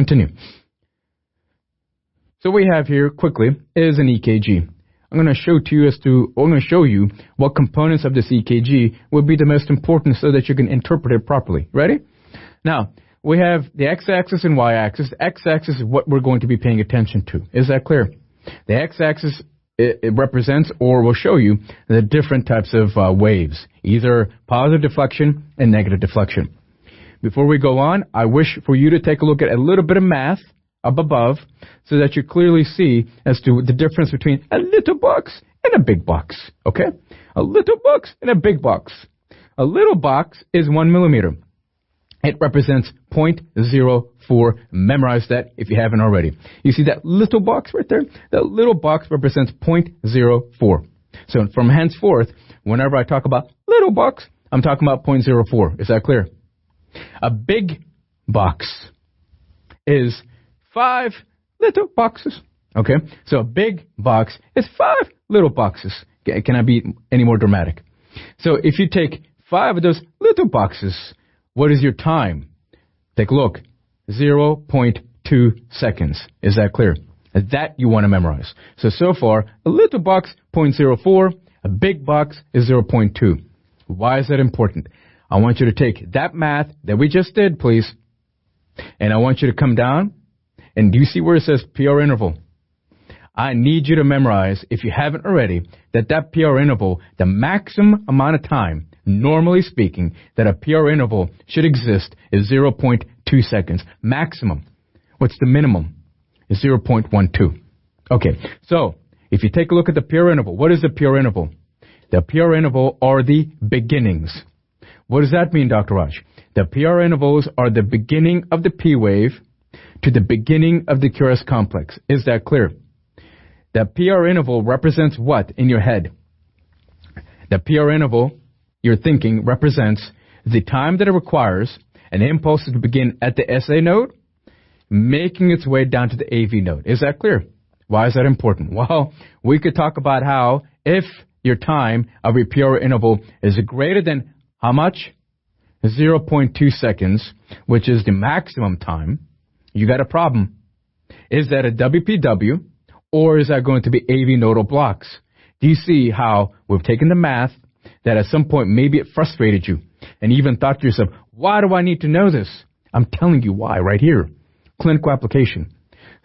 continue. So what we have here quickly is an EKG. I'm going to show you what components of this EKG would be the most important so that you can interpret it properly. Ready? Now, we have the x-axis and y-axis. The x-axis is what we're going to be paying attention to. Is that clear? The x-axis it represents or will show you the different types of waves, either positive deflection and negative deflection. Before we go on, I wish for you to take a look at a little bit of math up above so that you clearly see as to the difference between a little box and a big box. Okay? A little box and a big box. A little box is 1 millimeter. It represents 0.04. Memorize that if you haven't already. You see that little box right there? That little box represents 0.04. So from henceforth, whenever I talk about little box, I'm talking about 0.04. Is that clear? A big box is 5 little boxes. Okay? So a big box is 5 little boxes. Can I be any more dramatic? So if you take 5 of those little boxes, what is your time? Take a look. 0.2 seconds. Is that clear? That you want to memorize. So far, a little box, 0.04. A big box is 0.2. Why is that important? I want you to take that math that we just did, please, and I want you to come down, and do you see where it says PR interval? I need you to memorize, if you haven't already, that PR interval, the maximum amount of time, normally speaking, that a PR interval should exist is 0.2 seconds. Maximum. What's the minimum? Is 0.12. Okay, so if you take a look at the PR interval, what is the PR interval? The PR interval are the beginnings. What does that mean, Dr. Raj? The PR intervals are the beginning of the P wave to the beginning of the QRS complex. Is that clear? The PR interval represents what in your head? The PR interval, your thinking, represents the time that it requires an impulse to begin at the SA node, making its way down to the AV node. Is that clear? Why is that important? Well, we could talk about how if your time of your PR interval is greater than how much? 0.2 seconds, which is the maximum time, you got a problem. Is that a WPW or is that going to be AV nodal blocks? Do you see how we've taken the math that at some point maybe it frustrated you and even thought to yourself, why do I need to know this? I'm telling you why right here. Clinical application.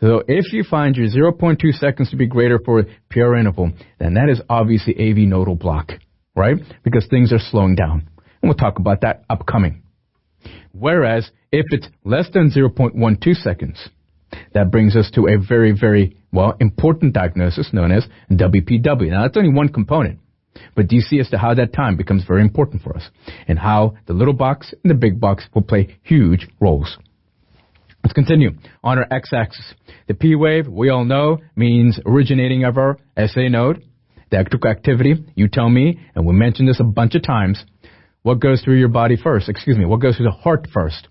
So if you find your 0.2 seconds to be greater for PR interval, then that is obviously AV nodal block, right? Because things are slowing down. And we'll talk about that upcoming. Whereas if it's less than 0.12 seconds, that brings us to a very, very, important diagnosis known as WPW. Now, that's only one component. But do you see as to how that time becomes very important for us and how the little box and the big box will play huge roles? Let's continue. On our x-axis, the P wave, we all know, means originating of our SA node. The electrical activity, you tell me, and we mentioned this a bunch of times, what goes through your body first? What goes through the heart first?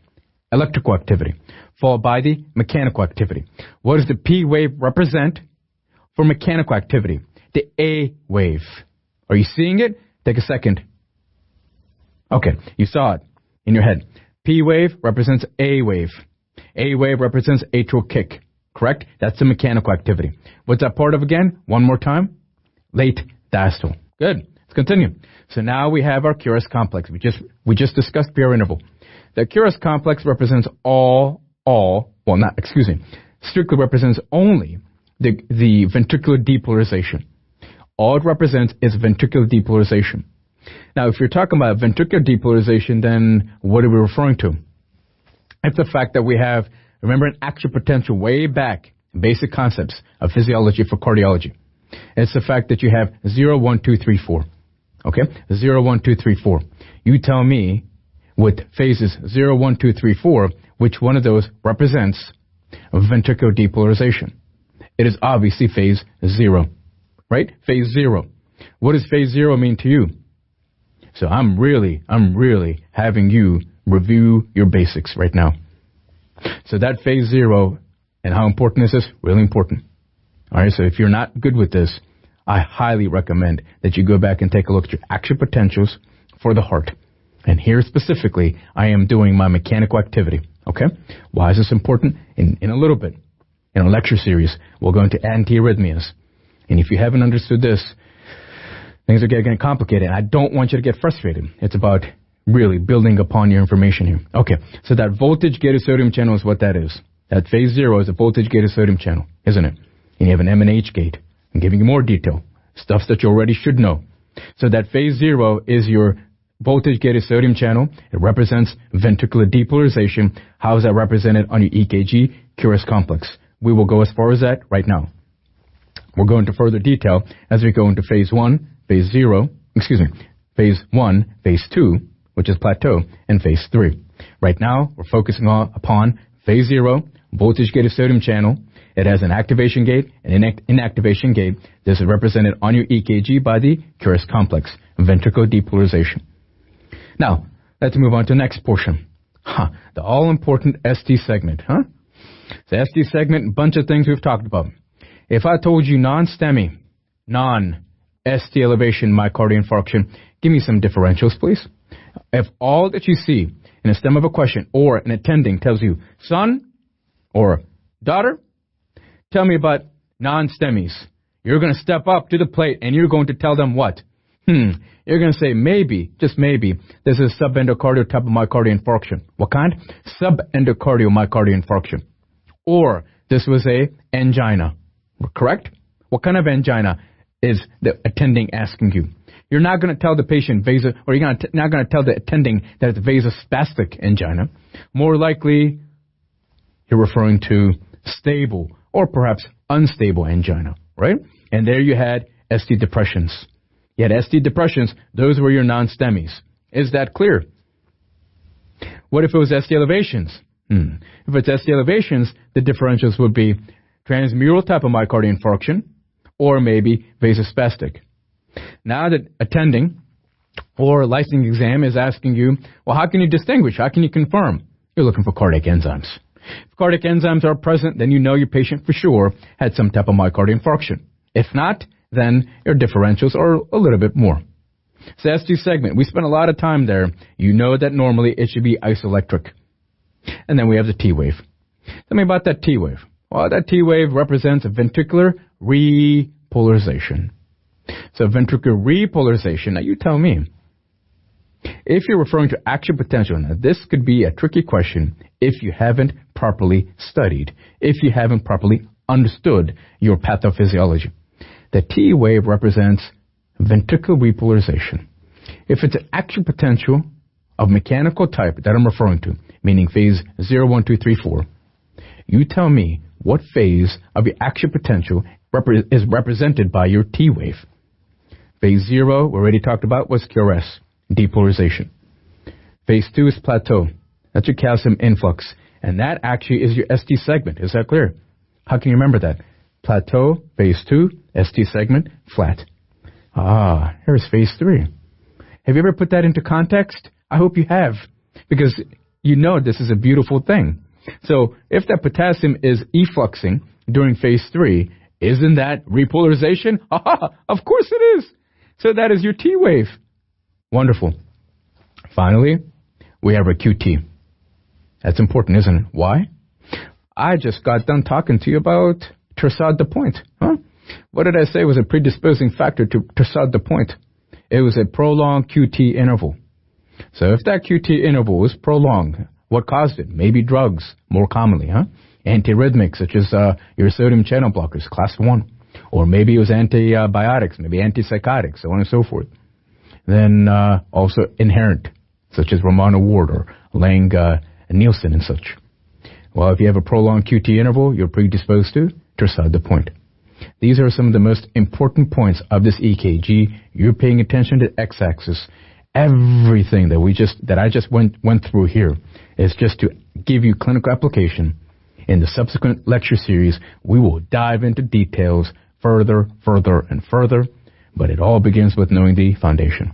Electrical activity, followed by the mechanical activity. What does the P wave represent for mechanical activity? The A wave. Are you seeing it? Take a second. Okay, you saw it in your head. P wave represents A wave. A wave represents atrial kick, correct? That's the mechanical activity. What's that part of again? One more time. Late diastole. Good. Let's continue. So now we have our QRS complex. We just discussed PR interval. The QRS complex represents strictly represents only the ventricular depolarization. All it represents is ventricular depolarization. Now, if you're talking about ventricular depolarization, then what are we referring to? It's the fact that we have, remember, an action potential way back, basic concepts of physiology for cardiology. It's the fact that you have 0, 1, 2, 3, 4. Okay? 0, 1, 2, 3, 4. You tell me with phases 0, 1, 2, 3, 4, which one of those represents ventricular depolarization. It is obviously phase 0. Right? Phase 0. What does phase 0 mean to you? So I'm really having you review your basics right now. So that phase 0 and how important this is, really important. All right, so if you're not good with this, I highly recommend that you go back and take a look at your action potentials for the heart. And here specifically, I am doing my mechanical activity. Okay? Why is this important? In a little bit, in a lecture series, we'll go into antiarrhythmias. And if you haven't understood this, things are getting complicated. I don't want you to get frustrated. It's about really building upon your information here. Okay, so that voltage-gated sodium channel is what that is. That phase 0 is a voltage-gated sodium channel, isn't it? And you have an M and H gate. I'm giving you more detail, stuff that you already should know. So that phase 0 is your voltage-gated sodium channel. It represents ventricular depolarization. How is that represented on your EKG? QRS complex. We will go as far as that right now. We'll go into further detail as we go into phase 1, phase 0, phase 1, phase 2, which is plateau, and phase 3. Right now, we're focusing upon phase 0, voltage-gated sodium channel. It has an activation gate and an inactivation gate. This is represented on your EKG by the QRS complex, ventricular depolarization. Now, let's move on to the next portion. The all-important ST segment, The ST segment, a bunch of things we've talked about. If I told you non-STEMI, non-ST elevation myocardial infarction, give me some differentials, please. If all that you see in a stem of a question or an attending tells you, son or daughter, tell me about non-STEMIs, you're going to step up to the plate and you're going to tell them what? You're going to say maybe, just maybe, this is subendocardial type of myocardial infarction. What kind? Subendocardial myocardial infarction. Or this was a angina. Correct? What kind of angina is the attending asking you? You're not going to tell the patient you're not going to tell the attending that it's vasospastic angina. More likely, you're referring to stable or perhaps unstable angina, right? And there you had ST depressions. You had ST depressions. Those were your non-STEMIs. Is that clear? What if it was ST elevations? If it's ST elevations, the differentials would be transmural type of myocardial infarction or maybe vasospastic. Now the attending or licensing exam is asking you, well, how can you distinguish? How can you confirm? You're looking for cardiac enzymes. If cardiac enzymes are present, then you know your patient for sure had some type of myocardial infarction. If not, then your differentials are a little bit more. So ST segment, we spent a lot of time there. You know that normally it should be isoelectric. And then we have the T wave. Tell me about that T wave. Well, that T wave represents a ventricular repolarization. So ventricular repolarization, now you tell me. If you're referring to action potential, now this could be a tricky question if you haven't properly studied, if you haven't properly understood your pathophysiology. The T wave represents ventricular repolarization. If it's an action potential of mechanical type that I'm referring to, meaning phase 0, 1, 2, 3, 4, you tell me what phase of your action potential is represented by your T wave. Phase 0, we already talked about, was QRS, depolarization. Phase 2 is plateau. That's your calcium influx. And that actually is your ST segment. Is that clear? How can you remember that? Plateau, phase 2, ST segment, flat. Here's phase 3. Have you ever put that into context? I hope you have, because you know this is a beautiful thing. So if that potassium is effluxing during phase 3, isn't that repolarization? Of course it is. So that is your T wave. Wonderful. Finally, we have our QT. That's important, isn't it? Why? I just got done talking to you about Torsades de Pointes. What did I say was a predisposing factor to Torsades de Pointes? It was a prolonged QT interval. So if that QT interval was prolonged, what caused it? Maybe drugs, more commonly, Antiarrhythmics, such as your sodium channel blockers, class 1. Or maybe it was antibiotics, maybe antipsychotics, so on and so forth. Then also inherent, such as Romano Ward or Lang Nielsen and such. Well, if you have a prolonged QT interval, you're predisposed to Torsades de Pointes. These are some of the most important points of this EKG. You're paying attention to x-axis. Everything that I just went through here is just to give you clinical application. In the subsequent lecture series, we will dive into details further, and further, but it all begins with knowing the foundation.